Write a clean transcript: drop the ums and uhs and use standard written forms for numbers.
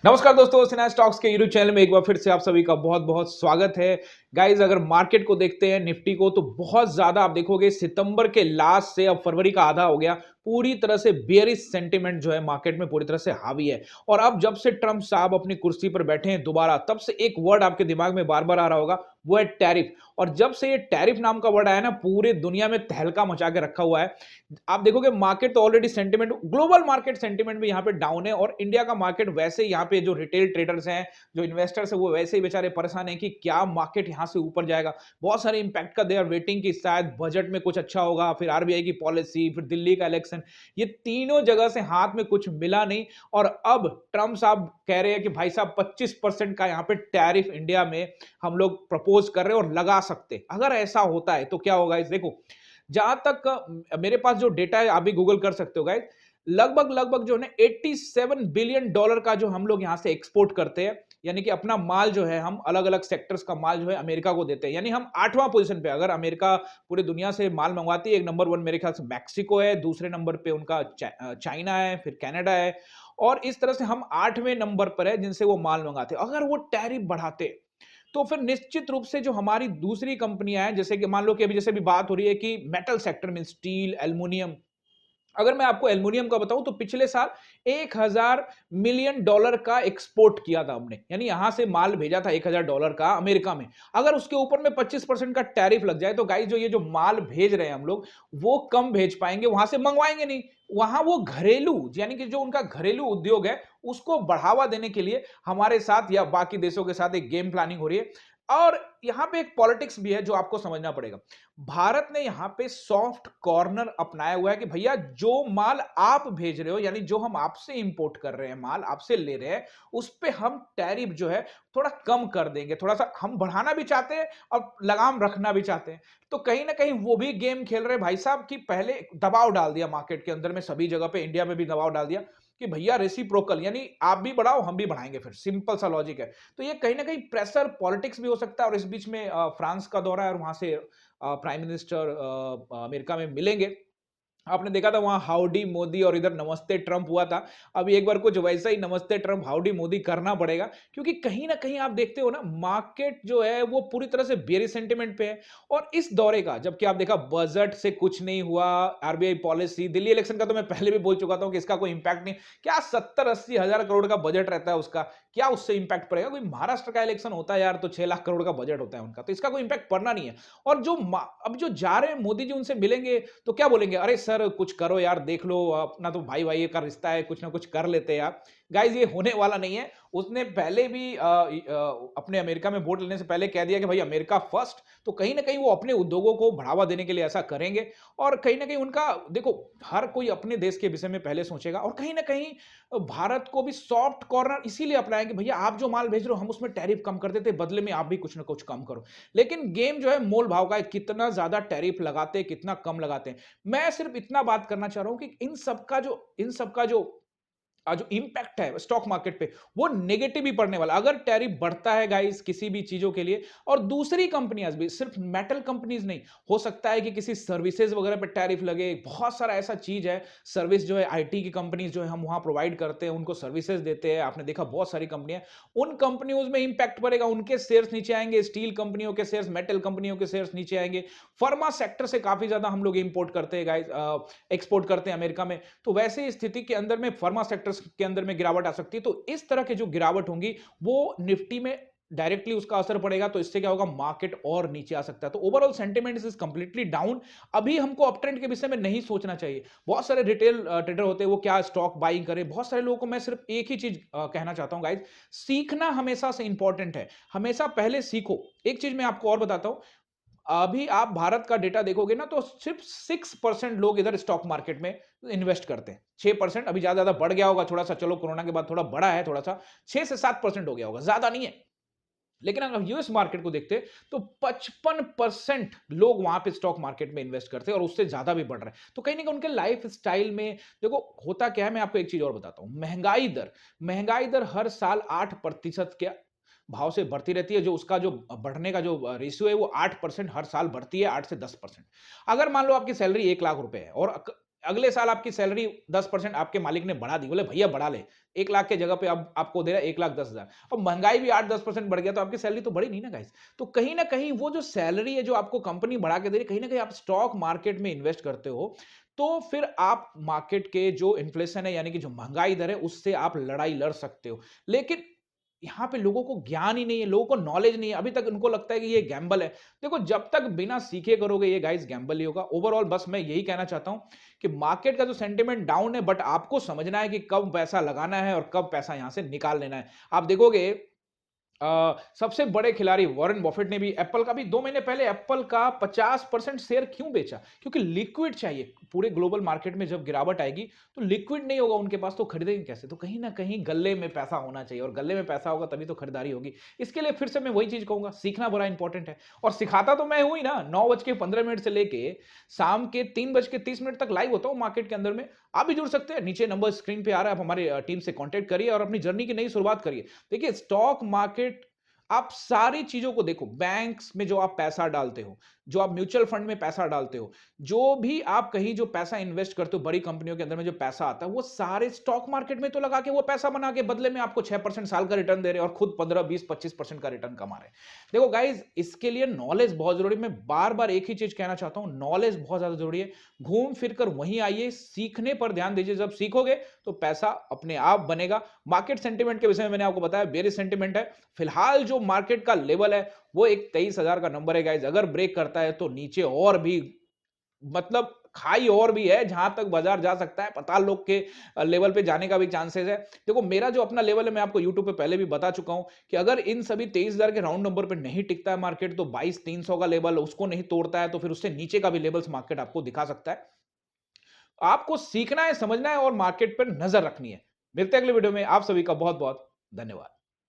नमस्कार दोस्तों, सिन्हा स्टॉक्स के यूट्यूब चैनल में एक बार फिर से आप सभी का बहुत बहुत स्वागत है। गाइज, अगर मार्केट को देखते हैं निफ्टी को, तो बहुत ज्यादा आप देखोगे सितंबर के लास्ट से अब फरवरी का आधा हो गया, पूरी तरह से बेयरिश सेंटीमेंट जो है मार्केट में पूरी तरह से हावी है। और अब जब से ट्रंप साहब अपनी कुर्सी पर बैठे हैं दोबारा, तब से एक वर्ड आपके दिमाग में बार बार आ रहा होगा, वो है टैरिफ। और जब से ये टैरिफ नाम का वर्ड आया ना, पूरे दुनिया में तहलका मचा के रखा हुआ है। आप देखोगे मार्केट तो already sentiment, global market sentiment भी यहाँ पे डाउन है, और इंडिया का मार्केट वैसे ही यहाँ पे जो रिटेल ट्रेडर्स हैं, जो इन्वेस्टर्स है, वो वैसे ही बेचारे परेशान हैं कि क्या मार्केट यहाँ से ऊपर जाएगा। बहुत सारे इंपैक्ट का दे आर वेटिंग कि शायद बजट में कुछ अच्छा होगा, फिर आरबीआई की पॉलिसी, फिर दिल्ली का इलेक्शन, ये तीनों जगह से हाथ में कुछ मिला नहीं। और अब ट्रम्प साहब कह रहे हैं कि भाई साहब 25% का यहाँ पे टैरिफ इंडिया में हम लोग प्रपोज कर रहे हैं और लगा सकते हैं। अगर ऐसा होता है तो क्या होगा इस देखो, जहां तक मेरे पास जो डेटा है, आप भी गूगल कर सकते हो गाइस, लगभग लगभग जो है 87 बिलियन डॉलर का जो हम लोग यहां से एक्सपोर्ट करते हैं, यानी कि अपना माल जो है हम अलग अलग सेक्टर्स का माल जो है अमेरिका को देते हैं। यानी हम 8वां पोजीशन पे, अगर अमेरिका पूरी दुनिया से माल मंगवाती है, एक नंबर 1 मेरे ख्याल से मैक्सिको है, दूसरे नंबर पे उनका चाइना है, फिर कनाडा है, और इस तरह से हम 8वें नंबर पर है जिनसे वो माल मंगाते हैं। अगर वो टैरिफ बढ़ाते तो फिर निश्चित रूप से जो हमारी दूसरी कंपनियां हैं, जैसे कि मान लो कि अभी जैसे भी बात हो रही है कि मेटल सेक्टर में स्टील, एल्युमिनियम, अगर मैं आपको एल्युमिनियम का बताऊं तो पिछले साल 1000 मिलियन डॉलर का एक्सपोर्ट किया था हमने, यानी यहां से माल भेजा था 1000 डॉलर का अमेरिका में। अगर उसके ऊपर में 25% का टैरिफ लग जाए तो गाइस, जो ये जो माल भेज रहे हैं हम लोग, वो कम भेज पाएंगे, वहां से मंगवाएंगे नहीं। वहां वो घरेलू, यानी कि जो उनका घरेलू उद्योग है, उसको बढ़ावा देने के लिए हमारे साथ या बाकी देशों के साथ एक गेम प्लानिंग हो रही है। और यहां पे एक पॉलिटिक्स भी है जो आपको समझना पड़ेगा। भारत ने यहां पे सॉफ्ट कॉर्नर अपनाया हुआ है कि भैया जो माल आप भेज रहे हो, यानी जो हम आपसे इंपोर्ट कर रहे हैं, माल आपसे ले रहे हैं, उस पे हम टैरिफ जो है थोड़ा कम कर देंगे। थोड़ा सा हम बढ़ाना भी चाहते हैं और लगाम रखना भी चाहते हैं। तो कहीं ना कहीं वो भी गेम खेल रहे हैं भाई साहब, कि पहले दबाव डाल दिया मार्केट के अंदर में, सभी जगह पे, इंडिया में भी दबाव डाल दिया कि भैया रेसिप्रोकल, यानी आप भी बढ़ाओ हम भी बढ़ाएंगे, फिर सिंपल सा लॉजिक है। तो ये कहीं ना कहीं प्रेशर पॉलिटिक्स भी हो सकता है। और इस बीच में फ्रांस का दौरा है, और वहां से प्राइम मिनिस्टर अमेरिका में मिलेंगे। आपने देखा था वहां हाउडी मोदी और इधर नमस्ते ट्रंप हुआ था। अब एक बार कुछ वैसा ही नमस्ते ट्रंप हाउडी मोदी करना पड़ेगा, क्योंकि कहीं ना कहीं आप देखते हो ना, मार्केट जो है वो पूरी तरह से बेरी सेंटीमेंट पे है। और इस दौरे का, जबकि आप देखा बजट से कुछ नहीं हुआ, आरबीआई पॉलिसी, दिल्ली इलेक्शन का तो मैं पहले भी बोल चुका था कि इसका कोई इंपैक्ट नहीं। क्या 70-80 हजार करोड़ का बजट रहता है उसका, क्या उससे इंपैक्ट पड़ेगा? कोई महाराष्ट्र का इलेक्शन होता है यार, तो 6 लाख करोड़ का बजट होता है उनका, तो इसका कोई इंपैक्ट पड़ना नहीं है। और जो अब जो जा रहे हैं मोदी जी, उनसे मिलेंगे, तो क्या बोलेंगे? अरे सर कुछ करो यार, देख लो अपना तो भाई भाई का रिश्ता है, कुछ ना कुछ कर लेते हैं यार। गाइस, ये होने वाला नहीं है। उसने पहले भी अपने अमेरिका में वोट लेने से पहले कह दिया कि भाई अमेरिका फर्स्ट। तो कहीं ना कहीं वो अपने उद्योगों को बढ़ावा देने के लिए ऐसा करेंगे। और कहीं ना कहीं उनका, देखो, हर कोई अपने देश के विषय में पहले सोचेगा। और कहीं ना कहीं भारत को भी सॉफ्ट कॉर्नर इसीलिए अपनाएंगे, भैया आप जो माल भेज रहे हो हम उसमें टैरिफ कम कर देते, बदले में आप भी कुछ ना कुछ कम करो। लेकिन गेम जो है मोल भाव का है, कितना ज्यादा टैरिफ लगाते हैं, कितना कम लगाते हैं। मैं सिर्फ इतना बात करना चाह रहा हूं कि इन सब का जो इंपैक्ट है स्टॉक मार्केट पे, वो नेगेटिव ही पड़ने वाला अगर टैरिफ बढ़ता है गाइस, किसी भी चीजों के लिए। और दूसरी कंपनियां भी, सिर्फ मेटल कंपनीज नहीं, हो सकता है कि किसी सर्विसेज वगैरह पे टैरिफ लगे। बहुत सारा ऐसा चीज है, सर्विस जो है आईटी की कंपनीज जो है हम वहां प्रोवाइड करते हैं, उनको सर्विसेज देते हैं। आपने देखा बहुत सारी कंपनियां, उन कंपनियों में इंपैक्ट पड़ेगा, उनके शेयर्स नीचे आएंगे, स्टील कंपनियों के शेयर्स, मेटल कंपनियों के शेयर्स नीचे आएंगे। फार्मा सेक्टर से काफी ज्यादा हम लोग इंपोर्ट करते हैं गाइस, एक्सपोर्ट करते हैं अमेरिका में। तो वैसे स्थिति के अंदर में फार्मा सेक्टर्स के अंदर में गिरावट आ सकती है। तो इस तरह की जो गिरावट होंगी, वो निफ्टी में डायरेक्टली उसका असर पड़ेगा। तो इससे क्या होगा, मार्केट और नीचे आ सकता है। तो overall sentiment is completely down. अभी हमको अप ट्रेंड के विषय में नहीं सोचना चाहिए। बहुत सारे रिटेल ट्रेडर होते हैं, वो क्या स्टॉक बाइंग करें। बहुत सारे लोगों को मैं सिर्फ एक ही चीज कहना चाहता हूं गाइज, सीखना हमेशा से इंपॉर्टेंट है। हमेशा पहले सीखो। एक चीज मैं आपको और बताता हूं, अभी आप भारत का डेटा देखोगे ना, तो सिर्फ 6% लोग इधर स्टॉक मार्केट में इन्वेस्ट करते हैं। 6%, अभी ज्यादा ज्यादा बढ़ गया होगा थोड़ा सा, चलो कोरोना के बाद थोड़ा बढ़ा है, थोड़ा सा 6 से 7% हो गया होगा, ज्यादा नहीं है। लेकिन अगर यूएस मार्केट को देखते तो 55% लोग वहां पे स्टॉक मार्केट में इन्वेस्ट करते हैं, और उससे ज्यादा भी बढ़ रहा है। तो कहीं ना कहीं उनके लाइफ स्टाइल में, देखो होता क्या है, मैं आपको एक चीज और बताता हूं। महंगाई दर हर साल 8% के भाव से बढ़ती रहती है। जो उसका जो बढ़ने का जो रेशियो है, वो 8% हर साल बढ़ती है, 8 से 10%। अगर मान लो आपकी सैलरी 1 लाख रुपए है, और अगले साल आपकी सैलरी 10% आपके मालिक ने बढ़ा दी, बोले भैया बढ़ा ले, 1 लाख की जगह पे अब आपको दे रहा है 1,10,000। अब महंगाई भी 8-10% बढ़ गया तो आपकी सैलरी तो बढ़ी नहीं ना गाइस। तो कहीं ना कहीं वो जो सैलरी है जो आपको कंपनी बढ़ा के दे रही है, कहीं ना कहीं आप स्टॉक मार्केट में इन्वेस्ट करते हो, तो फिर आप मार्केट के जो इन्फ्लेशन है यानी कि जो महंगाई दर है उससे आप लड़ाई लड़ सकते हो। लेकिन यहाँ पे लोगों को ज्ञान ही नहीं है, लोगों को नॉलेज नहीं है, अभी तक उनको लगता है कि ये गैम्बल है। देखो जब तक बिना सीखे करोगे ये गाइस गैम्बल ही होगा। ओवरऑल बस मैं यही कहना चाहता हूं कि मार्केट का जो सेंटिमेंट डाउन है, बट आपको समझना है कि कब पैसा लगाना है और कब पैसा यहां से निकाल लेना है। आप देखोगे सबसे बड़े खिलाड़ी वॉरेन बफेट ने भी एप्पल का भी 2 महीने पहले एप्पल का 50% शेयर क्यों बेचा? क्योंकि लिक्विड चाहिए। पूरे ग्लोबल मार्केट में जब गिरावट आएगी तो लिक्विड नहीं होगा उनके पास, तो खरीदेंगे कैसे? तो कहीं ना कहीं गल्ले में पैसा होना चाहिए, और गल्ले में पैसा होगा तभी तो खरीदारी होगी। इसके लिए फिर से मैं वही चीज कहूंगा, सीखना बड़ा इंपॉर्टेंट है। और सिखाता तो मैं हूं ही ना, 9:15 से लेके शाम के 3:30 तक लाइव होता हूं मार्केट के अंदर में। आप भी जुड़ सकते हैं, नीचे नंबर स्क्रीन पे आ रहा है, आप हमारे टीम से कांटेक्ट करिए और अपनी जर्नी की नई शुरुआत करिए। देखिए स्टॉक मार्केट, आप सारी चीजों को देखो, बैंक्स में जो आप पैसा डालते हो, जो आप म्यूचुअल फंड में पैसा डालते हो, जो भी आप कहीं जो पैसा इन्वेस्ट करते हो बड़ी कंपनियों के अंदर में जो पैसा आता है, वो सारे स्टॉक मार्केट में तो लगा के वो पैसा बना के बदले में आपको 6% साल का रिटर्न दे रहे हैं और खुद 15, 20, 25% का रिटर्न कमा रहे हैं। देखो गाइज, इसके लिए नॉलेज बहुत जरूरी है। मैं बार बार एक ही चीज कहना चाहता हूं, नॉलेज बहुत ज्यादा जरूरी है। घूम फिर कर वहीं आइए, सीखने पर ध्यान दीजिए। जब सीखोगे तो पैसा अपने आप बनेगा। मार्केट सेंटीमेंट के विषय में मैंने आपको बताया, बेरिश सेंटीमेंट है फिलहाल। जो मार्केट का लेवल है वो एक 23,000 का नंबर है गाइज। अगर ब्रेक करता है तो नीचे और भी, मतलब खाई और भी है, जहां तक बाजार जा सकता है, पाताल लोक के लेवल पे जाने का भी चांसेस है। देखो मेरा जो अपना लेवल है, मैं आपको यूट्यूब पे पहले भी बता चुका हूं कि अगर इन सभी 23,000 के राउंड नंबर पे नहीं टिकता है मार्केट, तो 22,300 का लेवल उसको नहीं तोड़ता है, तो फिर उससे नीचे का भी लेवल्स मार्केट आपको दिखा सकता है। आपको सीखना है, समझना है और मार्केट पर नजर रखनी है। मिलते हैं अगले वीडियो में। आप सभी का बहुत बहुत धन्यवाद।